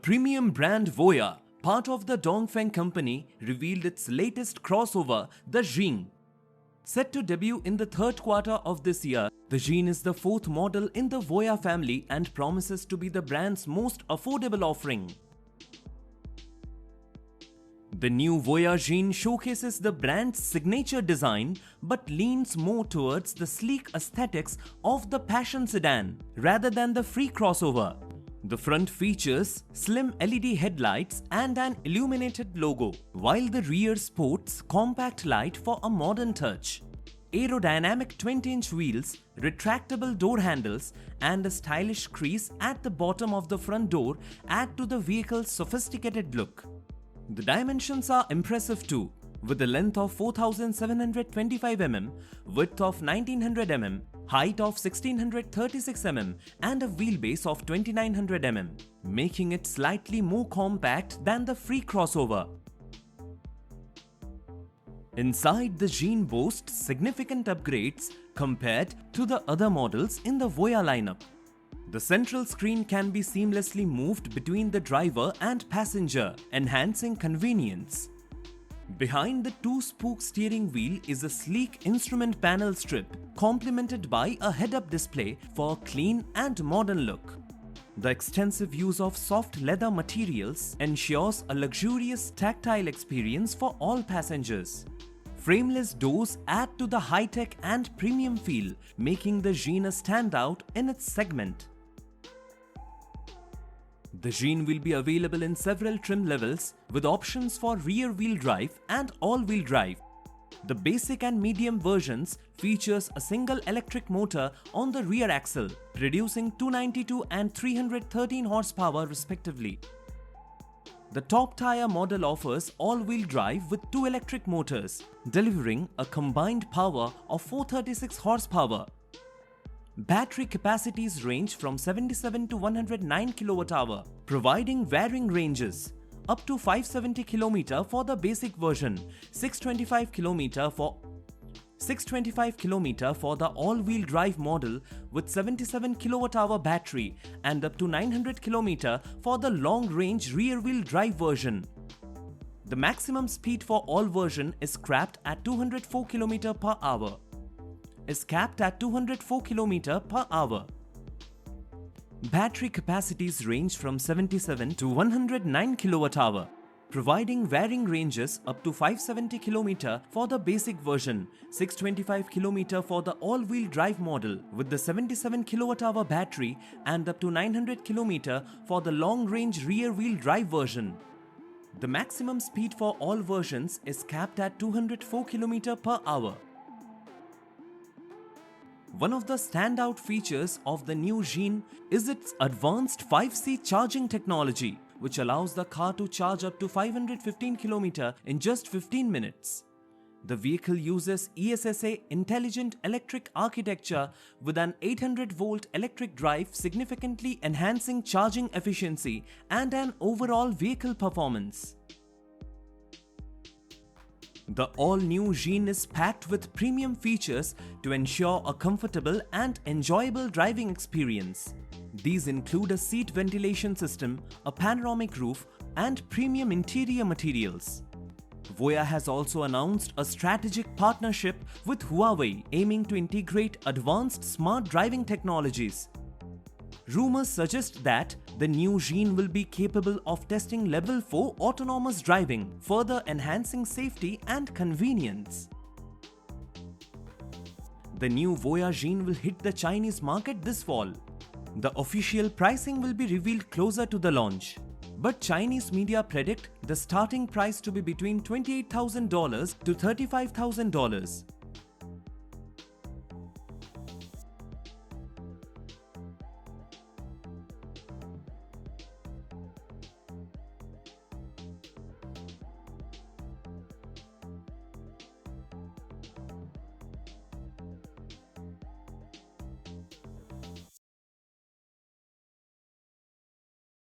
premium brand Voyah, part of the Dongfeng company, revealed its latest crossover, the Zhiyin. Set to debut in the third quarter of this year, the Zhiyin is the fourth model in the Voyah family and promises to be the brand's most affordable offering. The new Voyah Zhiyin showcases the brand's signature design but leans more towards the sleek aesthetics of the passion sedan rather than the free crossover. The front features slim LED headlights and an illuminated logo, while the rear sports compact light for a modern touch. Aerodynamic 20-inch wheels, retractable door handles, and a stylish crease at the bottom of the front door add to the vehicle's sophisticated look. The dimensions are impressive too, with a length of 4725 mm, width of 1900 mm, height of 1636 mm and a wheelbase of 2900 mm, making it slightly more compact than the free crossover. Inside, the Zhiyin boasts significant upgrades compared to the other models in the Voyah lineup. The central screen can be seamlessly moved between the driver and passenger, enhancing convenience. Behind the two-spoke steering wheel is a sleek instrument panel strip, complemented by a head-up display for a clean and modern look. The extensive use of soft leather materials ensures a luxurious tactile experience for all passengers. Frameless doors add to the high-tech and premium feel, making the Zhiyin a standout in its segment. The Zhiyin will be available in several trim levels with options for rear-wheel drive and all-wheel drive. The basic and medium versions features a single electric motor on the rear axle, producing 292 and 313 horsepower respectively. The top-tier model offers all-wheel drive with two electric motors, delivering a combined power of 436 horsepower. Battery capacities range from 77 to 109 kWh, providing varying ranges, up to 570 km for the basic version, 625 km for the all-wheel drive model with 77 kWh battery, and up to 900 km for the long-range rear-wheel drive version. The maximum speed for all version is capped at 204 km per hour. Battery capacities range from 77 to 109 kWh, providing varying ranges up to 570 km for the basic version, 625 km for the all-wheel drive model with the 77 kWh battery, and up to 900 km for the long-range rear-wheel drive version. The maximum speed for all versions is capped at 204 km per hour. One of the standout features of the new Zhiyin is its advanced 5C charging technology, which allows the car to charge up to 515 km in just 15 minutes. The vehicle uses ESSA intelligent electric architecture with an 800-volt electric drive, significantly enhancing charging efficiency and an overall vehicle performance. The all-new Zhiyin is packed with premium features to ensure a comfortable and enjoyable driving experience. These include a seat ventilation system, a panoramic roof, and premium interior materials. Voyah has also announced a strategic partnership with Huawei, aiming to integrate advanced smart driving technologies. Rumors suggest that the new Zhiyin will be capable of testing level 4 autonomous driving, further enhancing safety and convenience. The new Voyah Zhiyin will hit the Chinese market this fall. The official pricing will be revealed closer to the launch, but Chinese media predict the starting price to be between $28,000 to $35,000.